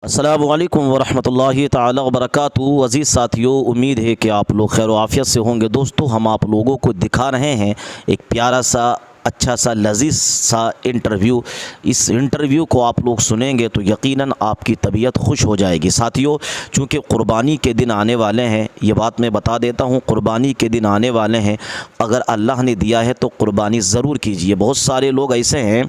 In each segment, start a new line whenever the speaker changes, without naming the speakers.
अस्सलामु अलैकुम वरहमतुल्लाहि ताला वबरकातुहू। अज़ीज़ साथियों, उम्मीद है कि आप लोग खैर आफ़ियत से होंगे। दोस्तों, हम आप लोगों को दिखा रहे हैं एक प्यारा सा अच्छा सा लजीज़ सा इंटरव्यू। इस इंटरव्यू को आप लोग सुनेंगे तो यकीनन आपकी तबीयत खुश हो जाएगी। साथियों, चूँकि क़ुरबानी के दिन आने वाले हैं, ये बात मैं बता देता हूँ, क़ुरबानी के दिन आने वाले हैं। अगर अल्लाह ने दिया है तो क़ुरबानी ज़रूर कीजिए। बहुत सारे लोग ऐसे हैं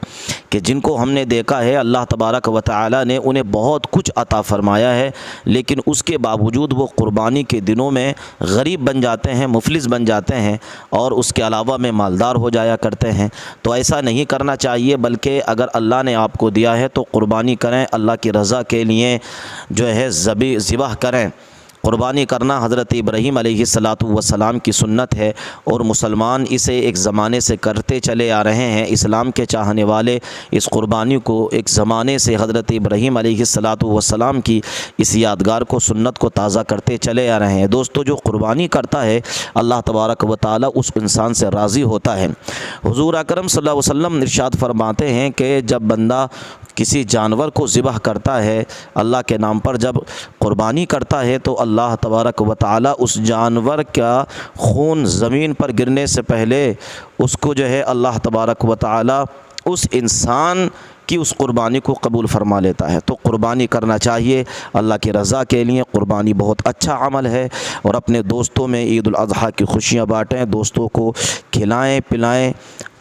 कि जिनको हमने देखा है अल्लाह तबारक व तआला ने उन्हें बहुत कुछ अता फ़रमाया है, लेकिन उसके बावजूद वो क़ुरबानी के दिनों में गरीब बन जाते हैं, मुफलिस बन जाते हैं और उसके अलावा में मालदार हो जाया करते हैं। तो ऐसा नहीं करना चाहिए, बल्कि अगर अल्लाह ने आपको दिया है तो क़ुरबानी करें, अल्लाह की रज़ा के लिए जो है ज़िबह करें। क़ुरबानी करना हज़रत इब्राहीम अलैहिस्सलातु वस्सलाम की सुन्नत है और मुसलमान इसे एक ज़माने से करते चले आ रहे हैं। इस्लाम के चाहने वाले इस क़ुरबानी को एक ज़माने से हज़रत इब्राहीम अलैहिस्सलातु वस्सलाम की इस यादगार को, सुन्नत को ताज़ा करते चले आ रहे हैं। दोस्तों, जो क़ुरबानी करता है अल्लाह तबारक व तआला उस इंसान से राज़ी होता है। हुज़ूर अकरम सल्लल्लाहु अलैहि वसल्लम इरशाद फरमाते हैं कि जब बंदा किसी जानवर को ज़िबह करता है, अल्लाह के नाम पर जब क़ुरबानी करता है, तो अल्लाह तबारक व तआला उस जानवर का खून ज़मीन पर गिरने से पहले उसको जो है अल्लाह तबारक व तआला उस इंसान की उस क़ुरबानी को कबूल फ़रमा लेता है। तो क़ुरबानी करना चाहिए अल्लाह की रज़ा के लिए। क़ुरबानी बहुत अच्छा अमल है और अपने दोस्तों में ईद उल अज़हा की खुशियाँ बाँटें, दोस्तों को खिलाएं पिलाएं,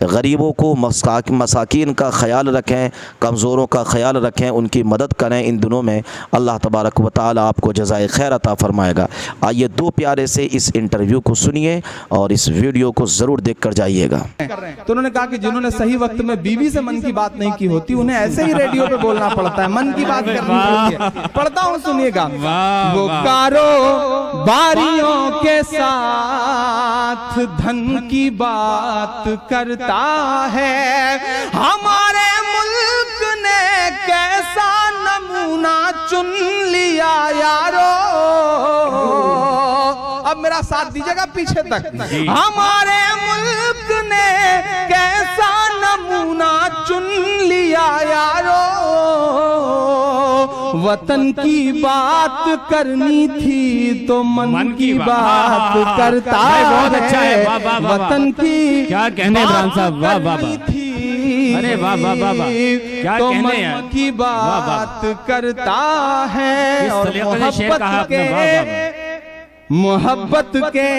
गरीबों को मसाकीन का ख़याल रखें, कमज़ोरों का ख़याल रखें, उनकी मदद करें। इन दिनों में अल्लाह तबारक व तआला आपको जज़ाए खैर अता फ़रमाएगा। आइए दो प्यारे से इस इंटरव्यू को सुनिए और इस वीडियो को ज़रूर देख कर जाइएगा।
तो उन्होंने कहा कि जिन्होंने सही वक्त में बीवी से मन की बात नहीं की होती, उन्हें ऐसे ही रेडियो पे बोलना पड़ता है, मन की बात करनी पड़ती है। पढ़ता हूँ, सुनिएगा। वो कारोबारियों के साथ धन की बात करता है, हमारे मुल्क ने कैसा नमूना चुन लिया यारो। अब मेरा साथ दीजिएगा पीछे तक। हमारे मुल्क ने कैसा नमूना चुन लिया यारो, वतन की बात करनी थी तो मन की बात करता है।
बहुत अच्छा है, वाह वाह वाह।
वतन की
क्या कहने इमरान साहब, वाह वाह वाह। अरे वाह वाह वाह वाह, क्या
तो
कहने
मन
यार,
की बात करता है।
इस
और
तरीके से शेर कहा आपने, वाह वाह वाह।
मोहब्बत के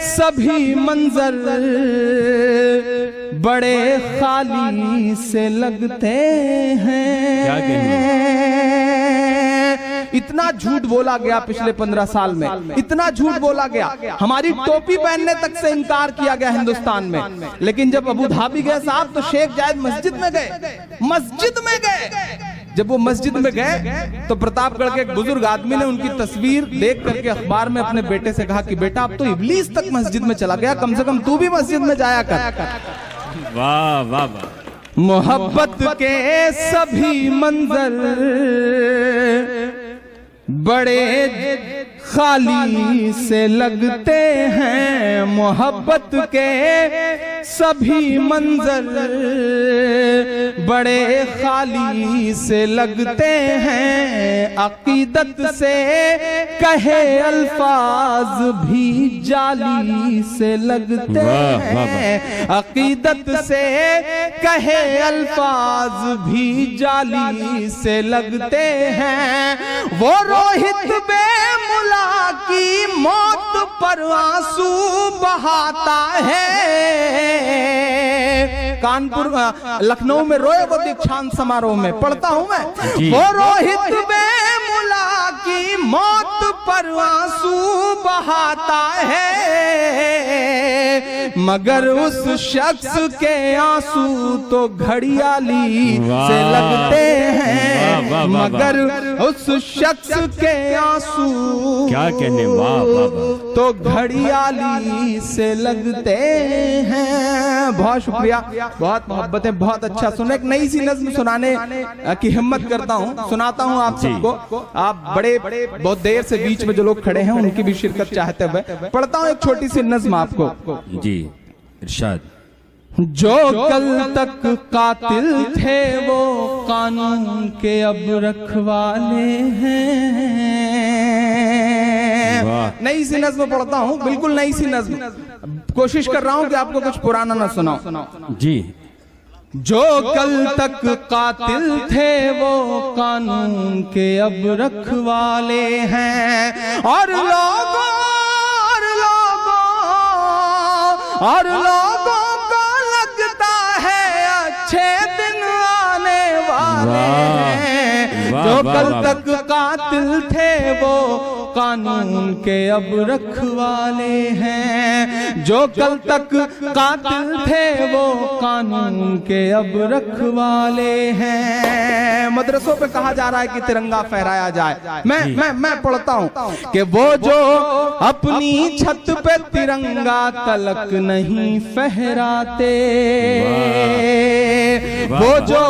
सभी मंजर बड़े खाली से लगते हैं।
क्या कहने?
इतना झूठ बोला गया पिछले 15 साल में, इतना झूठ बोला गया। हमारी टोपी पहनने तक से इनकार किया गया हिंदुस्तान में। लेकिन जब अबू धाबी गए साहब तो शेख जायद मस्जिद में गए, मस्जिद में गए। जब वो मस्जिद में गए तो प्रतापगढ़ के एक बुजुर्ग आदमी ने उनकी तस्वीर देख करके अखबार में अपने बेटे से कहा कि बेटा, अब तो इब्लीस तक मस्जिद में चला गया, कम से कम तू भी मस्जिद में जाया कर।
वाह वाह वाह।
मोहब्बत के सभी मंजर बड़े खाली से लगते हैं, मोहब्बत के सभी मंजर बड़े खाली से लगते हैं, अकीदत से कहे अल्फाज भी जाली से लगते हैं, अकीदत से कहे अल्फाज भी जाली से लगते हैं। वो रोहित बेमुला की मौत पर आंसू बहाता है, कानपुर लखनऊ में रोए वो दीक्षांत समारोह में, पढ़ता हूं मैं। वो रोहित बेमुला की मौत पर आंसू बहाता है, मगर उस शख्स के आंसू तो घड़ियाली से लगते हैं, मगर उस शख्स के आंसू
क्या कहने, वाह वाह वाह।
तो घड़ियाली से लगते हैं। बहुत शुक्रिया, बहुत मोहब्बत है, बहुत अच्छा सुना। एक नई सी नज्म सुनाने की हिम्मत करता हूँ, सुनाता हूँ आप सबको। आप बड़े बहुत देर से बीच में जो लोग खड़े हैं उनकी भी शिरकत चाहते हुए पढ़ता हूँ एक छोटी सी नज्म आपको।
जी इरशाद।
जो कल तक कातिल थे वो कानून के अब रखवाले हैं। नई सी नज्म पढ़ता हूँ, बिल्कुल नई सी नज्म, कोशिश कर रहा हूँ कि आपको कुछ पुराना ना सुनाऊं।
जी।
जो कल तक कातिल थे वो कानून के अब रखवाले हैं, और लोगों को लगता है अच्छे दिन आने वाले हैं। जो कल तक कातिल थे वो कानून के अब रखवाले हैं। जो कल तक कातिल थे वो कानून के अब रखवाले हैं। मदरसों पे कहा जा रहा है कि तिरंगा फहराया जाए। मैं पढ़ता हूँ कि वो जो अपनी छत पे तिरंगा तलक नहीं फहराते, वो जो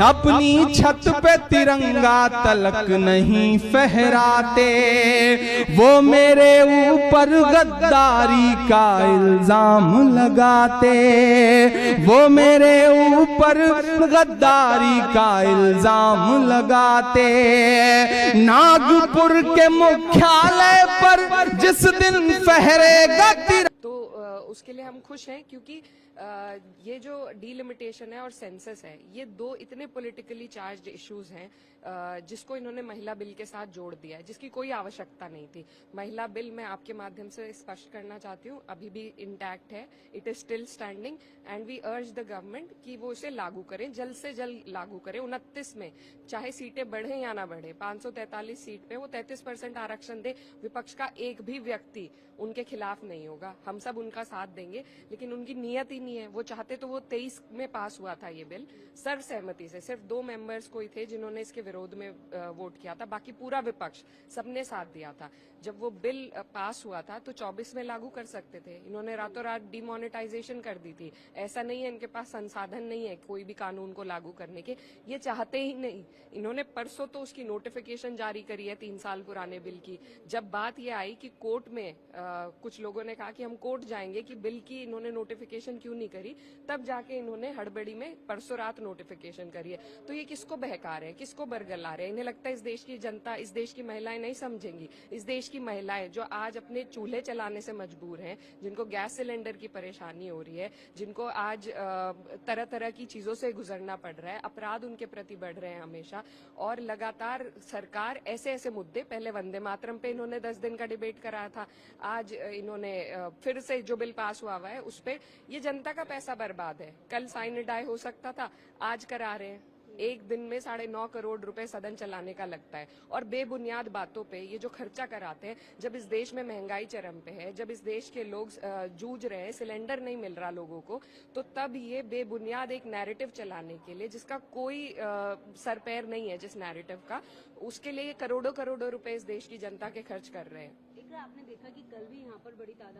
अपनी छत पे तिरंगा तलक नहीं फहराते, वो मेरे ऊपर गद्दारी का इल्जाम लगाते, वो मेरे ऊपर गद्दारी का इल्जाम लगाते। नागपुर के मुख्यालय पर जिस दिन फहरेगा
तो उसके लिए हम खुश हैं, क्योंकि ये जो डीलिमिटेशन है और सेंसस है, ये दो इतने पॉलिटिकली चार्ज्ड इश्यूज हैं जिसको इन्होंने महिला बिल के साथ जोड़ दिया है, जिसकी कोई आवश्यकता नहीं थी। महिला बिल मैं आपके माध्यम से स्पष्ट करना चाहती हूँ, अभी भी इंटैक्ट है, it is still standing and we urge the government कि वो इसे लागू करें, जल्द से जल्द लागू करें। 29 में चाहे सीटें बढ़े या ना बढ़े, 543 सीट पे वो 33% आरक्षण दे, विपक्ष का एक भी व्यक्ति उनके खिलाफ नहीं होगा, हम सब उनका साथ देंगे। लेकिन उनकी नियत ही नहीं है, वो चाहते तो वो 23 में पास हुआ था ये बिल सर्वसहमति से, सिर्फ 2 मेंबर्स को ही थे जिन्होंने इसके विरोध में वोट किया था, बाकी पूरा विपक्ष सबने साथ दिया था। जब वो बिल पास हुआ था तो 24 में लागू कर सकते थे, इन्होंने रातों रात डिमोनेटाइजेशन कर दी थी। ऐसा नहीं है इनके पास संसाधन नहीं है कोई भी कानून को लागू करने के, ये चाहते ही नहीं। इन्होंने परसों तो उसकी नोटिफिकेशन जारी करी है 3 साल पुराने बिल की। जब बात ये आई कि कोर्ट में कुछ लोगों ने कहा कि हम कोर्ट जाएंगे कि बिल की इन्होंने नोटिफिकेशन क्यों नहीं करी, तब जाके इन्होंने हड़बड़ी में परसों रात नोटिफिकेशन करी है। तो ये किसको बहका रहे हैं, किसको बरगला रहे हैं? इन्हें लगता है इस देश की जनता, इस देश की महिलाएं नहीं समझेंगी। इस देश की महिलाएं जो आज अपने चूल्हे चलाने से मजबूर हैं, जिनको गैस सिलेंडर की परेशानी हो रही है, जिनको आज तरह तरह की चीजों से गुजरना पड़ रहा है, अपराध उनके प्रति बढ़ रहे हैं हमेशा, और लगातार सरकार ऐसे ऐसे मुद्दे, पहले वंदे मातरम पे इन्होंने 10 दिन का डिबेट कराया था, आज इन्होंने फिर से जो बिल पास हुआ है उस पे, ये जनता का पैसा बर्बाद है। कल साइन डाई हो सकता था, आज करा रहे हैं। एक दिन में 9.5 करोड़ रुपए सदन चलाने का लगता है, और बेबुनियाद बातों पे ये जो खर्चा कराते हैं। जब इस देश में महंगाई चरम पे है, जब इस देश के लोग जूझ रहे हैं, सिलेंडर नहीं मिल रहा लोगों को, तो तब ये बेबुनियाद एक नैरेटिव चलाने के लिए, जिसका कोई सर पैर नहीं है, जिस नैरेटिव का, उसके लिए करोड़ों करोड़ों रुपए इस देश की जनता के खर्च कर रहे हैं।
आपने देखा कि कल भी यहाँ पर बड़ी तादाद